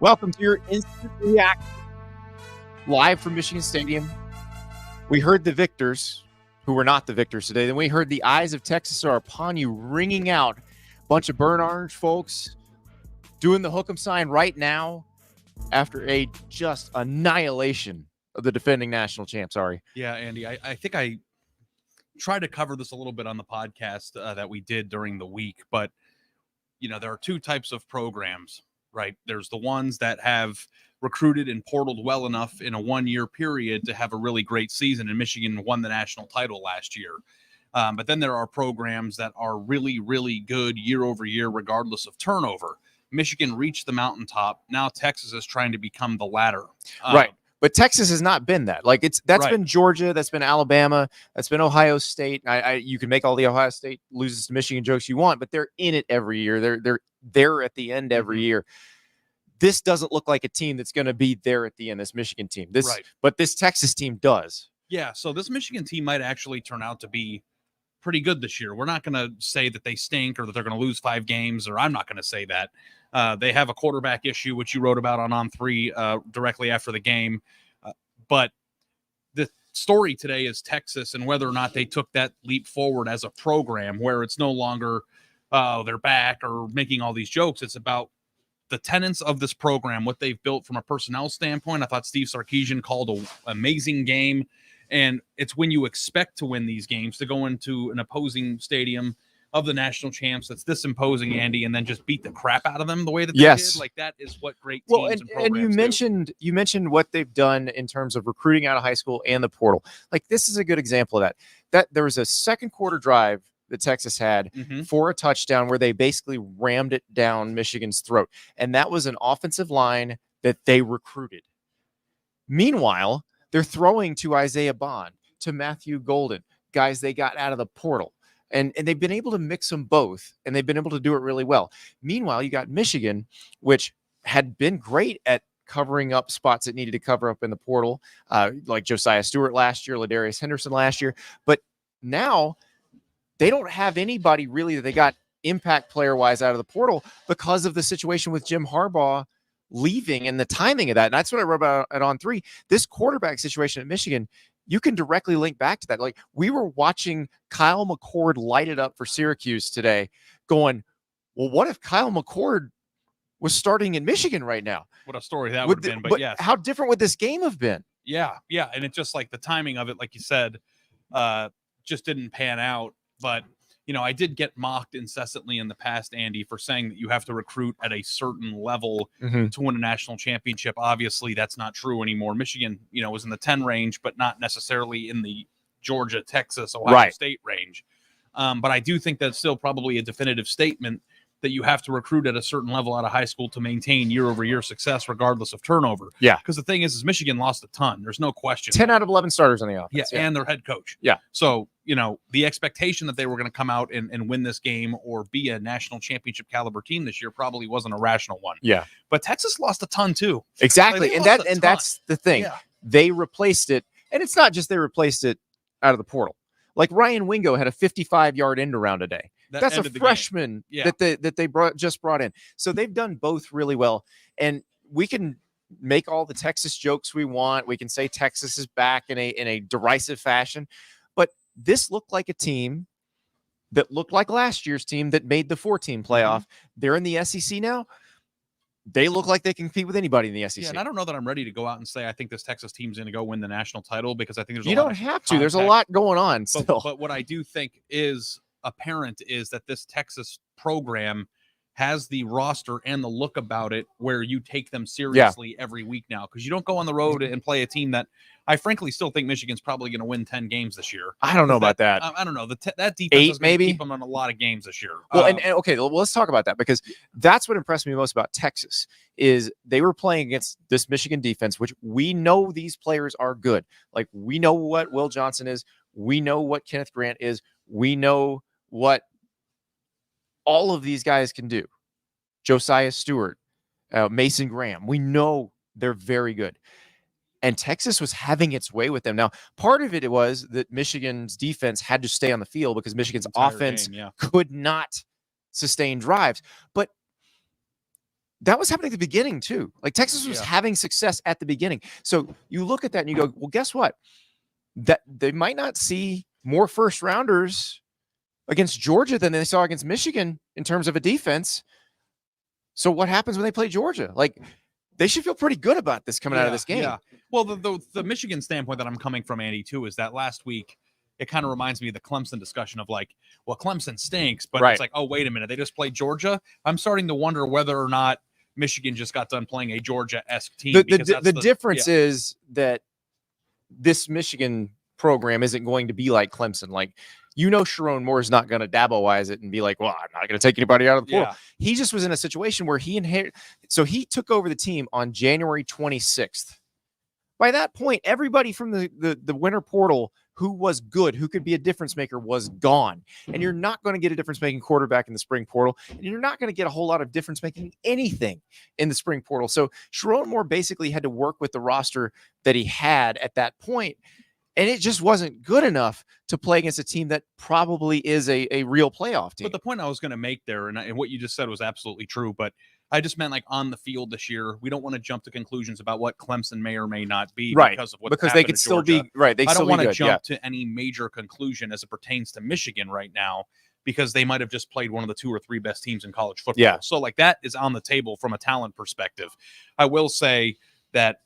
Welcome to your instant reaction live from Michigan Stadium. We heard the victors, who were not the victors today. Then we heard the eyes of Texas are upon you, ringing out. A bunch of burnt orange folks doing the hook 'em sign right now after a just annihilation of the defending national champs. Sorry. Yeah, Andy, I think I tried to cover this a little bit on the podcast that we did during the week, but there are two types of programs, right? There's the ones that have recruited and portaled well enough in a 1-year period to have a really great season, and Michigan won the national title last year. But then there are programs that are really, really good year over year, regardless of turnover. Michigan reached the mountaintop. Now Texas is trying to become the ladder. Right. But Texas has not been that. Like that's been Georgia, that's been Alabama, that's been Ohio State. You can make all the Ohio State loses to Michigan jokes you want, but they're in it every year. They're there at the end every year. This doesn't look like a team that's going to be there at the end. This Michigan team, but this Texas team does. Yeah. So this Michigan team might actually turn out to be pretty good this year. We're not going to say that they stink or that they're going to lose 5 games, or I'm not going to say that. They have a quarterback issue, which you wrote about on On3 directly after the game. But the story today is Texas and whether or not they took that leap forward as a program, where it's no longer they're back or making all these jokes. It's about the tenets of this program, what they've built from a personnel standpoint. I thought Steve Sarkisian called an amazing game. And it's when you expect to win these games to go into an opposing stadium of the national champs that's this imposing, Andy, and then just beat the crap out of them the way that they did. Like, that is what great teams and programs do. You mentioned what they've done in terms of recruiting out of high school and the portal. Like, this is a good example of that. That there was a second quarter drive that Texas had for a touchdown where they basically rammed it down Michigan's throat. And that was an offensive line that they recruited. Meanwhile, they're throwing to Isaiah Bond, to Matthew Golden, guys they got out of the portal. And they've been able to mix them both, and they've been able to do it really well. Meanwhile, you got Michigan, which had been great at covering up spots that needed to cover up in the portal, like Josiah Stewart last year, Ladarius Henderson last year. But now they don't have anybody really that they got impact player-wise out of the portal because of the situation with Jim Harbaugh leaving and the timing of that. And that's what I wrote about at On3. This quarterback situation at Michigan, you can directly link back to that. Like, we were watching Kyle McCord light it up for Syracuse today going, well, what if Kyle McCord was starting in Michigan right now? What a story that would have been. But yes, how different would this game have been? Yeah. And it's just like the timing of it, like you said, just didn't pan out. But, I did get mocked incessantly in the past, Andy, for saying that you have to recruit at a certain level to win a national championship. Obviously, that's not true anymore. Michigan, was in the 10 range, but not necessarily in the Georgia, Texas, Ohio State range. But I do think that's still probably a definitive statement that you have to recruit at a certain level out of high school to maintain year-over-year success, regardless of turnover. Yeah. Because the thing is Michigan lost a ton. There's no question. 10 out of 11 starters on the offense. Yeah, and their head coach. Yeah. So, the expectation that they were going to come out and win this game or be a national championship caliber team this year probably wasn't a rational one. Yeah. But Texas lost a ton too. Exactly. Like, that's the thing. Yeah. They replaced it. And it's not just they replaced it out of the portal. Like, Ryan Wingo had a 55-yard end around a day. That's a freshman that they just brought in. So they've done both really well. And we can make all the Texas jokes we want. We can say Texas is back in a derisive fashion. But this looked like a team that looked like last year's team that made the 4-team playoff. They're in the SEC now. They look like they can compete with anybody in the SEC. Yeah, and I don't know that I'm ready to go out and say I think this Texas team's going to go win the national title, because I think there's you don't have to. There's a lot going on still. But what I do think is apparent is that this Texas program has the roster and the look about it where you take them seriously every week now, because you don't go on the road and play a team that I frankly still think Michigan's probably going to win 10 games this year. I don't know about that. I don't know. That defense 8 is going maybe to keep them in a lot of games this year. Well, and okay, well, let's talk about that, because that's what impressed me most about Texas is they were playing against this Michigan defense, which we know these players are good. Like, we know what Will Johnson is. We know what Kenneth Grant is. We know what all of these guys can do. Josiah Stewart, Mason Graham. We know they're very good. And Texas was having its way with them. Now, part of it was that Michigan's defense had to stay on the field because Michigan's offense could not sustain drives. But that was happening at the beginning too. Like Texas was having success at the beginning. So you look at that and you go, well, guess what? That they might not see more first rounders against Georgia than they saw against Michigan in terms of a defense. So what happens when they play Georgia? Like, they should feel pretty good about this coming out of this game. Yeah. Well, the Michigan standpoint that I'm coming from, Andy, too, is that last week it kind of reminds me of the Clemson discussion of like, well, Clemson stinks, but it's like, oh, wait a minute, they just played Georgia. I'm starting to wonder whether or not Michigan just got done playing a Georgia-esque team. The difference is that this Michigan program isn't going to be like Clemson. Like, Sharon Moore is not going to dabble-wise it and be like, well, I'm not going to take anybody out of the portal. Yeah. He just was in a situation where he inherited. So he took over the team on January 26th. By that point, everybody from the winter portal who was good, who could be a difference maker, was gone. And you're not going to get a difference-making quarterback in the spring portal. And you're not going to get a whole lot of difference-making anything in the spring portal. So Sharon Moore basically had to work with the roster that he had at that point. And it just wasn't good enough to play against a team that probably is a real playoff team. But the point I was going to make there, and what you just said was absolutely true, but I just meant like on the field this year, we don't want to jump to conclusions about what Clemson may or may not be because of what's because they could still be right. I don't want to jump to any major conclusion as it pertains to Michigan right now, because they might have just played one of the 2 or 3 best teams in college football. Yeah. So like that is on the table from a talent perspective. I will say that,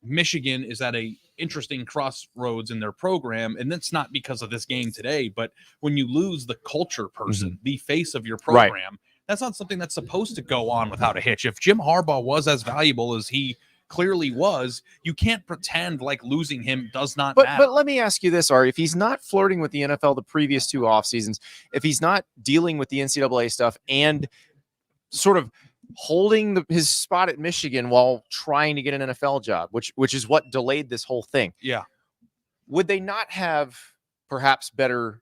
Michigan is at a interesting crossroads in their program, and that's not because of this game today, but when you lose the culture person, the face of your program, that's not something that's supposed to go on without a hitch. If Jim Harbaugh was as valuable as he clearly was, you can't pretend like losing him does not matter. But let me ask you this, Ari. If he's not flirting with the NFL the previous 2 off seasons, if he's not dealing with the NCAA stuff and sort of holding his spot at Michigan while trying to get an NFL job, which is what delayed this whole thing. Yeah. Would they not have perhaps better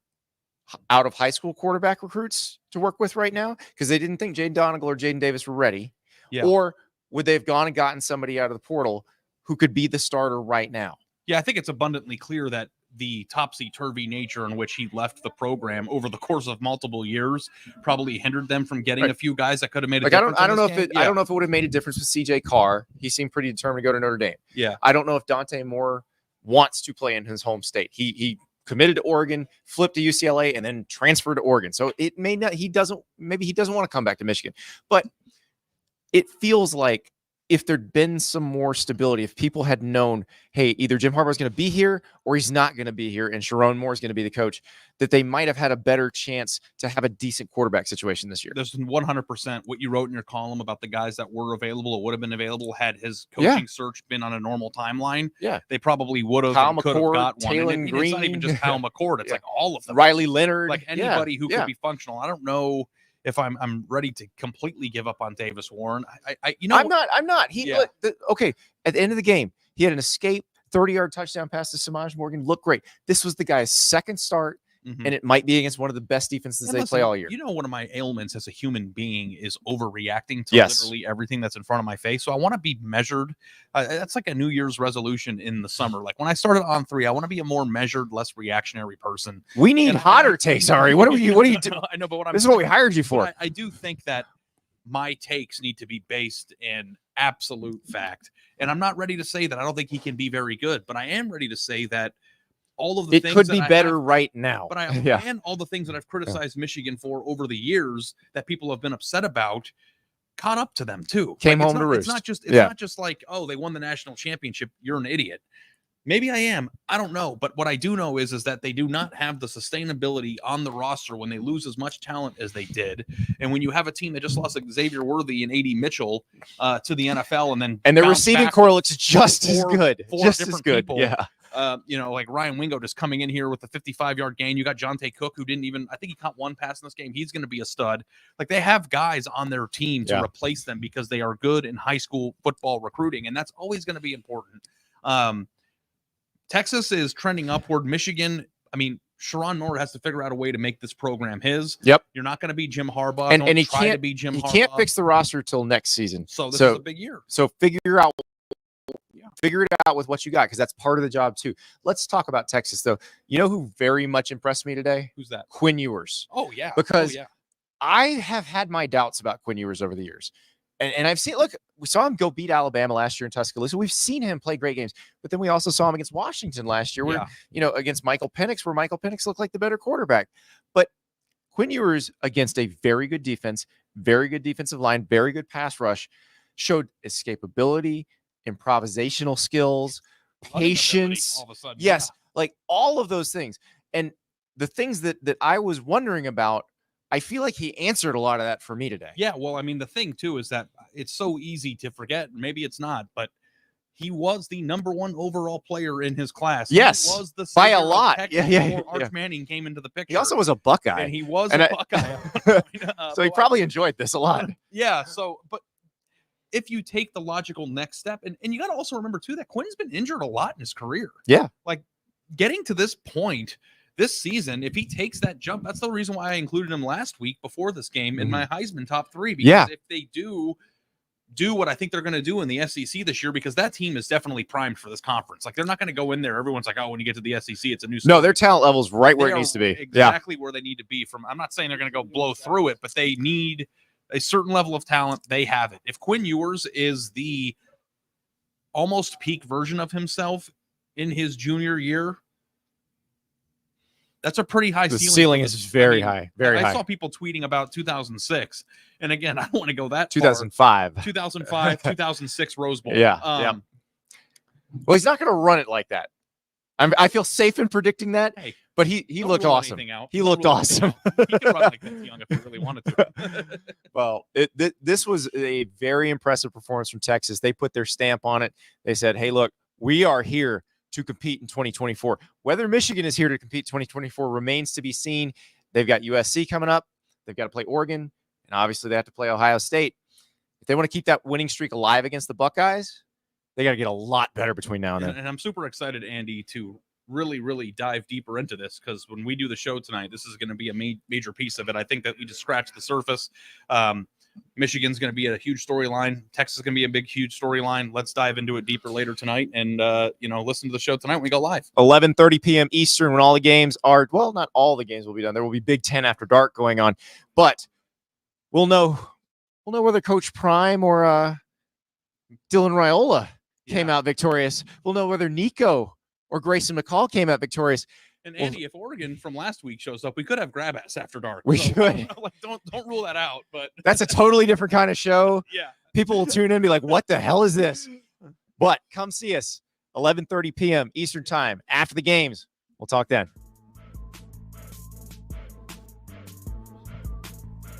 out of high school quarterback recruits to work with right now because they didn't think Jaden Donegal or Jaden Davis were ready? Yeah. Or would they have gone and gotten somebody out of the portal who could be the starter right now? Yeah, I think it's abundantly clear that the topsy-turvy nature in which he left the program over the course of multiple years probably hindered them from getting a few guys that could have made a difference. I don't know if it would have made a difference with CJ Carr. He seemed pretty determined to go to Notre Dame. Yeah. I don't know if Dante Moore wants to play in his home state. He committed to Oregon, flipped to UCLA, and then transferred to Oregon. So it may not, maybe he doesn't want to come back to Michigan. But it feels like if there'd been some more stability, if people had known, hey, either Jim Harbaugh is going to be here or he's not going to be here, and Sharon Moore is going to be the coach, that they might have had a better chance to have a decent quarterback situation this year. There's 100% what you wrote in your column about the guys that were available or would have been available had his coaching search been on a normal timeline. Yeah. They probably would have Kyle could have McCord, got one. Taylon Green. It's not even just Kyle McCord. It's like all of them. Riley Leonard. Like anybody who could be functional. I don't know if I'm ready to completely give up on Davis Warren. I'm not. Okay. At the end of the game, he had an escape 30-yard touchdown pass to Samaj Morgan. Looked great. This was the guy's second start, and it might be against one of the best defenses they play all year. One of my ailments as a human being is overreacting to literally everything that's in front of my face. So I want to be measured. That's like a New Year's resolution in the summer. Like when I started On3, I want to be a more measured, less reactionary person. We need hotter takes, Ari. What are you doing? I know, but this is what we hired you for. I do think that my takes need to be based in absolute fact. And I'm not ready to say that I don't think he can be very good, but I am ready to say that all of the things could be better right now. But and all the things that I've criticized Michigan for over the years that people have been upset about caught up to them too. Came home to roost. It's not just like, oh, they won the national championship, you're an idiot. Maybe I am. I don't know. But what I do know is that they do not have the sustainability on the roster when they lose as much talent as they did. And when you have a team that just lost like Xavier Worthy and A.D. Mitchell to the NFL and their receiving core looks just as good. Just as good. People, like Ryan Wingo just coming in here with a 55-yard gain. You got Jonte Cook, who didn't even, I think he caught one pass in this game. He's going to be a stud. Like they have guys on their team to replace them because they are good in high school football recruiting. And that's always going to be important. Texas is trending upward. Michigan, Sharon Moore has to figure out a way to make this program his. Yep. You're not going to be Jim Harbaugh. And he can't be Jim Harbaugh. He can't fix the roster till next season. So this is a big year. So figure it out with what you got, because that's part of the job too. Let's talk about Texas though. You know who very much impressed me today? Who's that? Quinn Ewers. Oh yeah. Because I have had my doubts about Quinn Ewers over the years. And I've seen, look, we saw him go beat Alabama last year in Tuscaloosa. We've seen him play great games, but then we also saw him against Washington last year, where, against Michael Penix, where Michael Penix looked like the better quarterback. But Quinn Ewers, against a very good defense, very good defensive line, very good pass rush, showed escapability, improvisational skills, patience. All of a sudden, yes, like all of those things. And the things that I was wondering about, I feel like he answered a lot of that for me today. Yeah, well, I mean, the thing, too, is that it's so easy to forget. Maybe it's not, but he was the #1 overall player in his class. Yes, he was the by a lot. Before Arch Manning came into the picture. He also was a Buckeye. And he was a Buckeye. So he probably enjoyed this a lot. Yeah, but if you take the logical next step, and you got to also remember, too, that Quinn's been injured a lot in his career. Yeah. Like, getting to this point this season, if he takes that jump, that's the reason why I included him last week before this game in my Heisman top 3. Because if they do what I think they're going to do in the SEC this year, because that team is definitely primed for this conference. Like, they're not going to go in there. Everyone's like, oh, when you get to the SEC, it's a new story. No, their talent level's right where it needs to be. Exactly where they need to be. I'm not saying they're going to go blow through it, but they need a certain level of talent. They have it. If Quinn Ewers is the almost peak version of himself in his junior year, that's a pretty high ceiling. The ceiling is very high. Very high. I saw people tweeting about 2006. And again, I don't want to go that 2005. far. 2005, 2006 Rose Bowl. Yeah. Well, he's not going to run it like that. I feel safe in predicting that. Hey, but he looked awesome. He looked awesome. He can run like Vince Young if he really wanted to. Well, this was a very impressive performance from Texas. They put their stamp on it. They said, hey, look, we are here to compete in 2024. Whether Michigan is here to compete 2024 remains to be seen. They've got USC coming up. They've got to play Oregon, and obviously they have to play Ohio State. If they want to keep that winning streak alive against the Buckeyes, they got to get a lot better between now and then. And I'm super excited, Andy, to really, really dive deeper into this, because when we do the show tonight, this is going to be a major piece of it. I think that we just scratched the surface. Michigan's going to be a huge storyline. Texas is going to be a big, huge storyline. Let's dive into it deeper later tonight, and listen to the show tonight when we go live. 11:30 p.m. Eastern, when all the games are, well, not all the games will be done. There will be Big Ten After Dark going on, but we'll know whether Coach Prime or Dylan Raiola came out victorious. We'll know whether Nico or Grayson McCall came out victorious. And Andy, if Oregon from last week shows up, we could have grab ass after dark. We should. Like, don't rule that out. But that's a totally different kind of show. Yeah. People will tune in and be like, what the hell is this? But come see us 11:30 p.m. Eastern time after the games. We'll talk then.